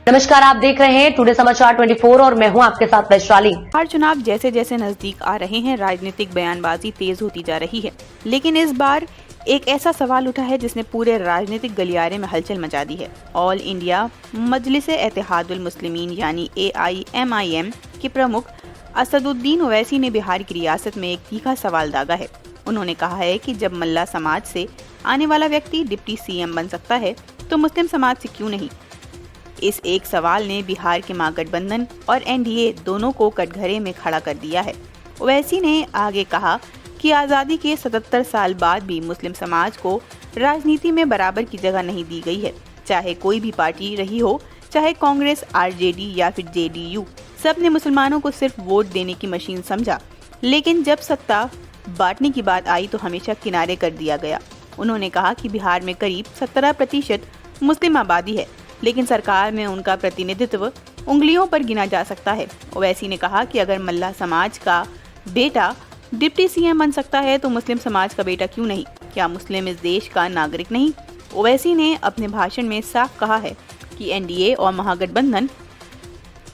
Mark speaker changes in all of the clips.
Speaker 1: नमस्कार, आप देख रहे हैं टुडे समाचार 24 और मैं हूं आपके साथ वैशाली।
Speaker 2: हर चुनाव जैसे जैसे नजदीक आ रहे हैं, राजनीतिक बयानबाजी तेज होती जा रही है। लेकिन इस बार एक ऐसा सवाल उठा है जिसने पूरे राजनीतिक गलियारे में हलचल मचा दी है। ऑल इंडिया मजलिस इत्तेहादुल मुस्लिमीन यानी AIMIM के प्रमुख असदुद्दीन ओवैसी ने बिहार की रियासत में एक तीखा सवाल दागा है। उन्होंने कहा है कि जब मल्ला समाज से आने वाला व्यक्ति डिप्टी CM बन सकता है तो मुस्लिम समाज से क्यों नहीं। इस एक सवाल ने बिहार के महागठबंधन और NDA दोनों को कटघरे में खड़ा कर दिया है। ओवैसी ने आगे कहा कि आज़ादी के 77 साल बाद भी मुस्लिम समाज को राजनीति में बराबर की जगह नहीं दी गई है। चाहे कोई भी पार्टी रही हो, चाहे कांग्रेस, RJD या फिर JDU, सब ने मुसलमानों को सिर्फ वोट देने की मशीन समझा। लेकिन जब सत्ता बांटने की बात आई तो हमेशा किनारे कर दिया गया। उन्होंने कहा कि बिहार में करीब 17% मुस्लिम आबादी है, लेकिन सरकार में उनका प्रतिनिधित्व उंगलियों पर गिना जा सकता है। ओवैसी ने कहा कि अगर मल्ला समाज का बेटा डिप्टी CM बन सकता है तो मुस्लिम समाज का बेटा क्यों नहीं। क्या मुस्लिम इस देश का नागरिक नहीं। ओवैसी ने अपने भाषण में साफ कहा है कि NDA और महागठबंधन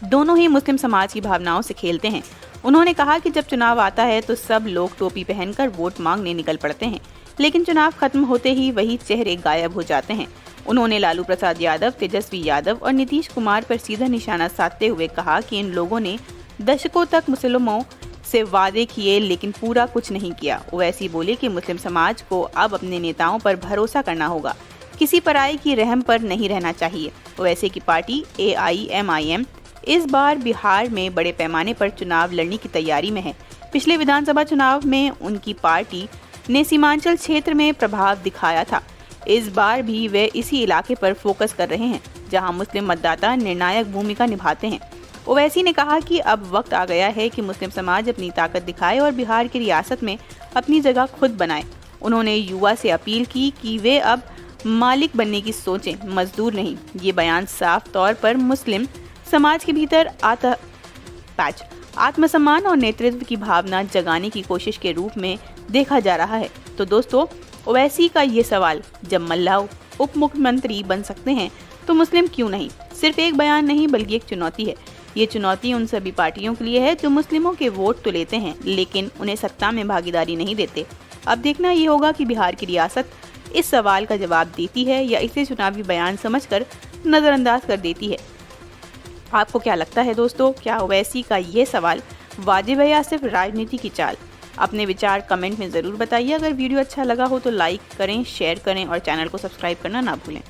Speaker 2: दोनों ही मुस्लिम समाज की भावनाओं से खेलते हैं। उन्होंने कहा कि जब चुनाव आता है तो सब लोग टोपी पहनकर वोट मांगने निकल पड़ते हैं, लेकिन चुनाव खत्म होते ही वही चेहरे गायब हो जाते हैं। उन्होंने लालू प्रसाद यादव, तेजस्वी यादव और नीतीश कुमार पर सीधा निशाना साधते हुए कहा कि इन लोगों ने दशकों तक मुस्लिमों से वादे किए लेकिन पूरा कुछ नहीं किया। ओवैसी बोले कि मुस्लिम समाज को अब अपने नेताओं पर भरोसा करना होगा, किसी पराई की रहम पर नहीं रहना चाहिए। ओवैसी की पार्टी AIMIM इस बार बिहार में बड़े पैमाने पर चुनाव लड़ने की तैयारी में है। पिछले विधानसभा चुनाव में उनकी पार्टी ने सीमांचल क्षेत्र में प्रभाव दिखाया था। इस बार भी वे इसी इलाके पर फोकस कर रहे हैं जहां मुस्लिम मतदाता निर्णायक भूमिका निभाते हैं। ओवैसी ने कहा कि अब वक्त आ गया है कि मुस्लिम समाज अपनी ताकत दिखाए और बिहार की रियासत में अपनी जगह खुद बनाए। उन्होंने युवा से अपील की कि वे अब मालिक बनने की सोचें, मजदूर नहीं। ये बयान साफ तौर पर मुस्लिम समाज के भीतर आत्मसम्मान और नेतृत्व की भावना जगाने की कोशिश के रूप में देखा जा रहा है। तो दोस्तों, ओवैसी का ये सवाल, जब मल्ला उप मुख्यमंत्री बन सकते हैं तो मुस्लिम क्यों नहीं, सिर्फ एक बयान नहीं बल्कि एक चुनौती है। ये चुनौती उन सभी पार्टियों के लिए है जो मुस्लिमों के वोट तो लेते हैं लेकिन उन्हें सत्ता में भागीदारी नहीं देते। अब देखना ये होगा कि बिहार की रियासत इस सवाल का जवाब देती है या इसे चुनावी बयान समझकर नजरअंदाज कर देती है। आपको क्या लगता है दोस्तों, क्या ओवैसी का ये सवाल वाजिब है या सिर्फ राजनीति की चाल? अपने विचार कमेंट में ज़रूर बताइए। अगर वीडियो अच्छा लगा हो तो लाइक करें, शेयर करें और चैनल को सब्सक्राइब करना ना भूलें।